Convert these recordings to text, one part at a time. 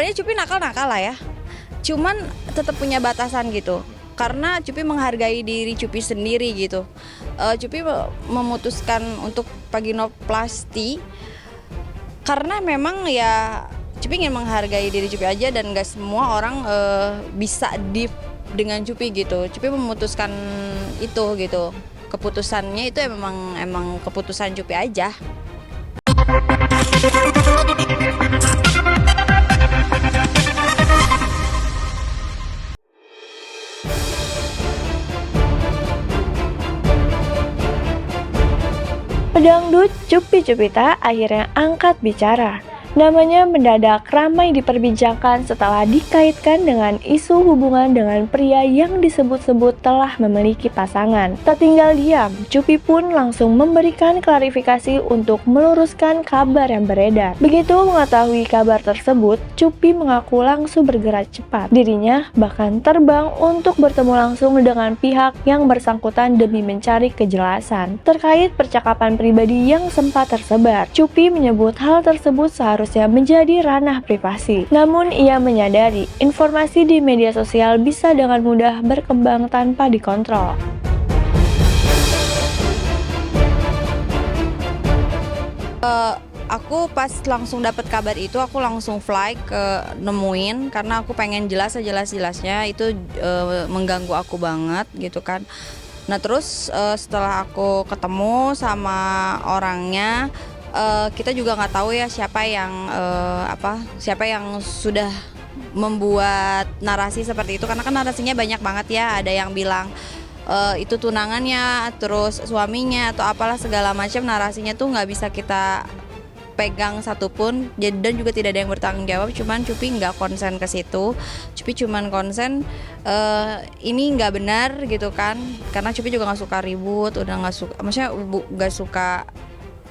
sebenarnya Cupi nakal-nakal lah ya, cuman tetap punya batasan gitu. Karena Cupi menghargai diri Cupi sendiri gitu. Cupi memutuskan untuk vaginoplasti karena memang ya Cupi ingin menghargai diri Cupi aja, dan gak semua orang bisa deep dengan Cupi gitu. Cupi memutuskan itu gitu. Keputusannya itu emang keputusan Cupi aja. Pedangdut Cupi Cupita akhirnya angkat bicara. Namanya mendadak ramai diperbincangkan setelah dikaitkan dengan isu hubungan dengan pria yang disebut-sebut telah memiliki pasangan. Tak tinggal diam, Cupi pun langsung memberikan klarifikasi untuk meluruskan kabar yang beredar. Begitu mengetahui kabar tersebut, Cupi mengaku langsung bergerak cepat. Dirinya bahkan terbang untuk bertemu langsung dengan pihak yang bersangkutan demi mencari kejelasan terkait percakapan pribadi yang sempat tersebar. Cupi menyebut hal tersebut seharusnya menjadi ranah privasi. Namun ia menyadari informasi di media sosial bisa dengan mudah berkembang tanpa dikontrol. Aku pas langsung dapat kabar itu, aku langsung fly ke nemuin karena aku pengen jelasnya itu mengganggu aku banget gitu kan. Nah terus setelah aku ketemu sama orangnya, kita juga nggak tahu ya siapa yang sudah membuat narasi seperti itu, karena kan narasinya banyak banget ya. Ada yang bilang itu tunangannya, terus suaminya atau apalah segala macam. Narasinya tuh nggak bisa kita pegang satupun, dan juga tidak ada yang bertanggung jawab. Cuman Cupi nggak konsen ke situ. Cupi cuman konsen ini nggak benar gitu kan, karena Cupi juga nggak suka ribut, udah nggak suka, maksudnya nggak suka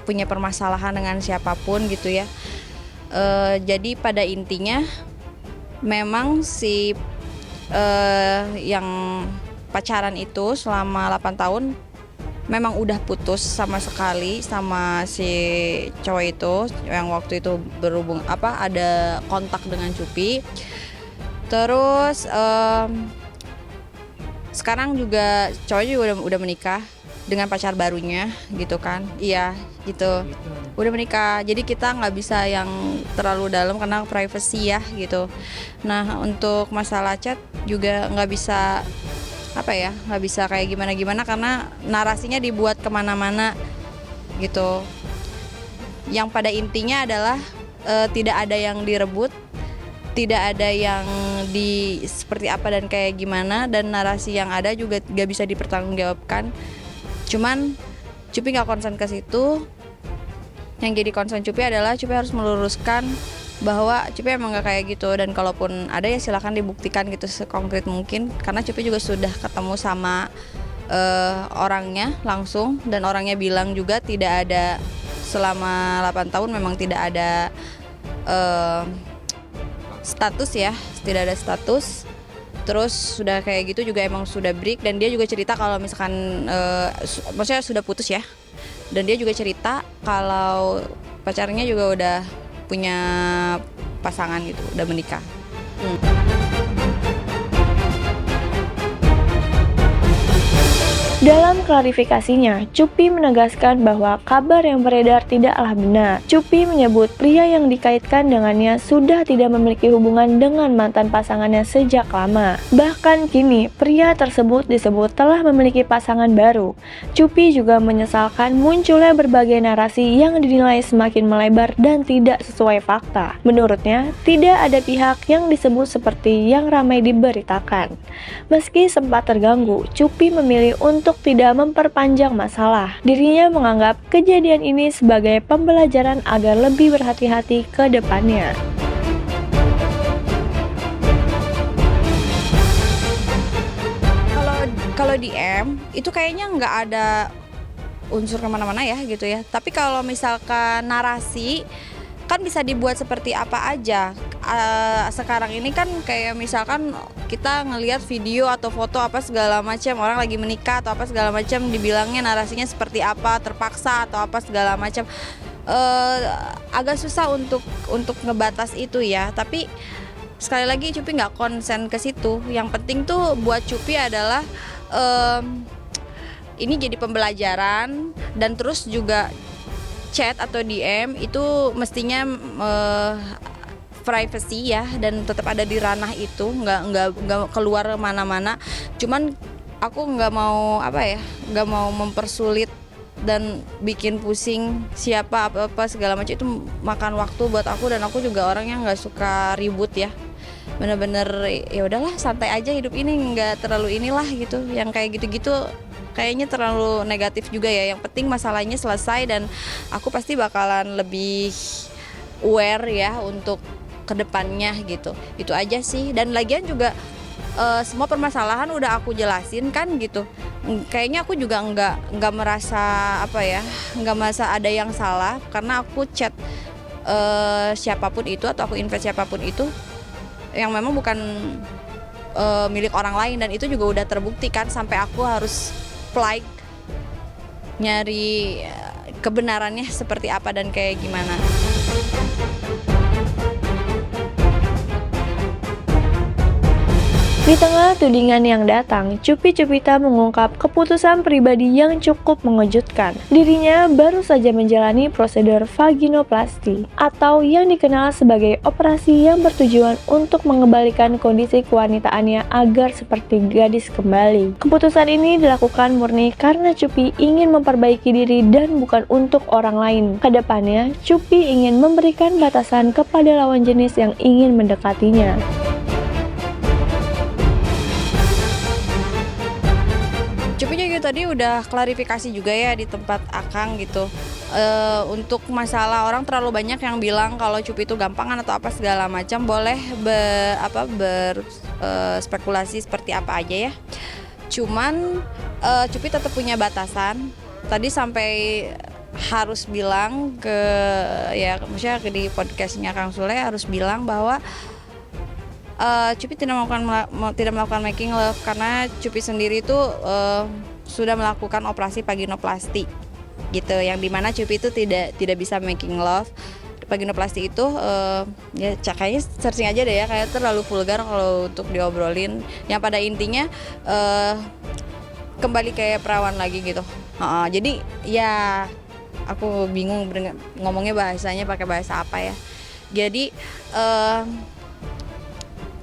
punya permasalahan dengan siapapun gitu ya. Jadi pada intinya memang si yang pacaran itu selama 8 tahun memang udah putus sama sekali sama si cowok itu yang waktu itu ada kontak dengan Cupi. Terus sekarang juga cowoknya juga udah menikah dengan pacar barunya gitu kan. Iya gitu, udah menikah. Jadi kita nggak bisa yang terlalu dalam karena privacy ya gitu. Nah untuk masalah chat juga nggak bisa kayak gimana karena narasinya dibuat kemana-mana gitu. Yang pada intinya adalah tidak ada yang direbut, tidak ada yang seperti apa dan kayak gimana, dan narasi yang ada juga gak bisa dipertanggungjawabkan. Cuman Cupi gak konsen ke situ. Yang jadi konsen Cupi adalah Cupi harus meluruskan bahwa Cupi emang gak kayak gitu, dan kalaupun ada ya silahkan dibuktikan gitu sekonkret mungkin, karena Cupi juga sudah ketemu sama orangnya langsung, dan orangnya bilang juga tidak ada, selama 8 tahun memang tidak ada status ya, tidak ada status. Terus sudah kayak gitu juga emang sudah break, dan dia juga cerita kalau misalkan maksudnya sudah putus ya, dan dia juga cerita kalau pacarnya juga udah punya pasangan gitu, udah menikah. Dalam klarifikasinya, Cupi menegaskan bahwa kabar yang beredar tidaklah benar. Cupi menyebut pria yang dikaitkan dengannya sudah tidak memiliki hubungan dengan mantan pasangannya sejak lama. Bahkan kini, pria tersebut disebut telah memiliki pasangan baru. Cupi juga menyesalkan munculnya berbagai narasi yang dinilai semakin melebar dan tidak sesuai fakta. Menurutnya, tidak ada pihak yang disebut seperti yang ramai diberitakan. Meski sempat terganggu, Cupi memilih untuk tidak memperpanjang masalah. Dirinya menganggap kejadian ini sebagai pembelajaran agar lebih berhati-hati ke depannya. Kalau DM itu kayaknya nggak ada unsur kemana-mana ya gitu ya. Tapi kalau misalkan narasi kan bisa dibuat seperti apa aja. Sekarang ini kan kayak misalkan kita ngelihat video atau foto apa segala macam, orang lagi menikah atau apa segala macam, dibilangnya narasinya seperti apa, terpaksa atau apa segala macam. Agak susah untuk ngebatas itu ya. Tapi sekali lagi Cupi nggak konsen ke situ. Yang penting tuh buat Cupi adalah ini jadi pembelajaran, dan terus juga chat atau DM itu mestinya privacy ya, dan tetap ada di ranah itu, nggak keluar mana-mana. Cuman aku nggak mau nggak mau mempersulit dan bikin pusing siapa apa segala macam, itu makan waktu buat aku, dan aku juga orang yang nggak suka ribut ya. Bener-bener ya udahlah, santai aja hidup ini, nggak terlalu inilah gitu. Yang kayak gitu-gitu kayaknya terlalu negatif juga ya. Yang penting masalahnya selesai, dan aku pasti bakalan lebih aware ya untuk kedepannya gitu. Itu aja sih. Dan lagian juga semua permasalahan udah aku jelasin kan gitu. Kayaknya aku juga nggak merasa nggak merasa ada yang salah, karena aku chat siapapun itu, atau aku invite siapapun itu yang memang bukan milik orang lain, dan itu juga udah terbukti kan, sampai aku harus flight nyari kebenarannya seperti apa dan kayak gimana. Di tengah tudingan yang datang, Cupi Cupita mengungkap keputusan pribadi yang cukup mengejutkan. Dirinya baru saja menjalani prosedur vaginoplasti, atau yang dikenal sebagai operasi yang bertujuan untuk mengembalikan kondisi kewanitaannya agar seperti gadis kembali. Keputusan ini dilakukan murni karena Cupi ingin memperbaiki diri dan bukan untuk orang lain. Kedepannya, Cupi ingin memberikan batasan kepada lawan jenis yang ingin mendekatinya. Cupi juga tadi udah klarifikasi juga ya di tempat Akang gitu. Untuk masalah orang terlalu banyak yang bilang kalau Cupi itu gampangan atau apa segala macam, boleh berspekulasi seperti apa aja ya. Cuman Cupi tetap punya batasan. Tadi sampai harus bilang maksudnya di podcastnya Kang Sule harus bilang bahwa Cupi tidak melakukan making love, karena Cupi sendiri itu sudah melakukan operasi vaginoplasti gitu, yang dimana Cupi itu tidak bisa making love. Vaginoplasti itu ya kayaknya searching aja deh ya, kayak terlalu vulgar kalau untuk diobrolin. Yang pada intinya kembali kayak perawan lagi gitu. Jadi ya aku bingung ngomongnya bahasanya pakai bahasa apa ya. Jadi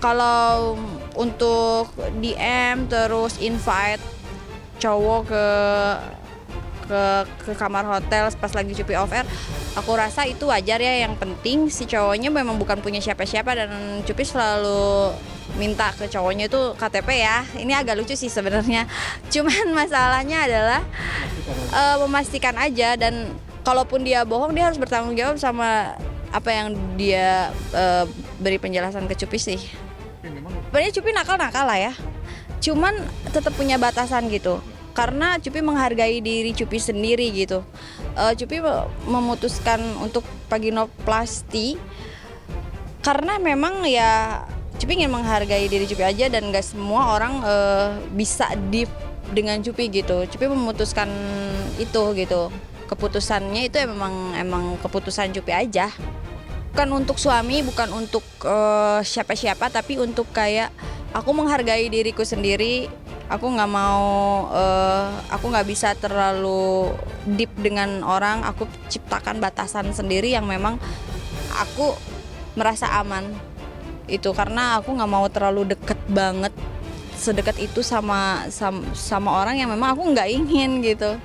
kalau untuk DM terus invite cowok ke kamar hotel pas lagi Cupi off air, aku rasa itu wajar ya. Yang penting si cowoknya memang bukan punya siapa-siapa, dan Cupi selalu minta ke cowoknya itu KTP ya. Ini agak lucu sih sebenarnya. Cuman masalahnya adalah memastikan aja, dan kalaupun dia bohong, dia harus bertanggung jawab sama apa yang dia beri penjelasan ke Cupi sih. Sebenarnya Cupi nakal lah ya, cuman tetap punya batasan gitu, karena Cupi menghargai diri Cupi sendiri gitu. Cupi memutuskan untuk vaginoplasti karena memang ya Cupi ingin menghargai diri Cupi aja, dan gak semua orang bisa deep dengan Cupi gitu. Cupi memutuskan itu gitu, keputusannya itu emang keputusan Cupi aja. Bukan untuk suami, bukan untuk siapa-siapa, tapi untuk kayak aku menghargai diriku sendiri. Aku nggak mau, aku nggak bisa terlalu deep dengan orang. Aku ciptakan batasan sendiri yang memang aku merasa aman. Itu karena aku nggak mau terlalu deket banget, sedekat itu sama orang yang memang aku nggak ingin gitu.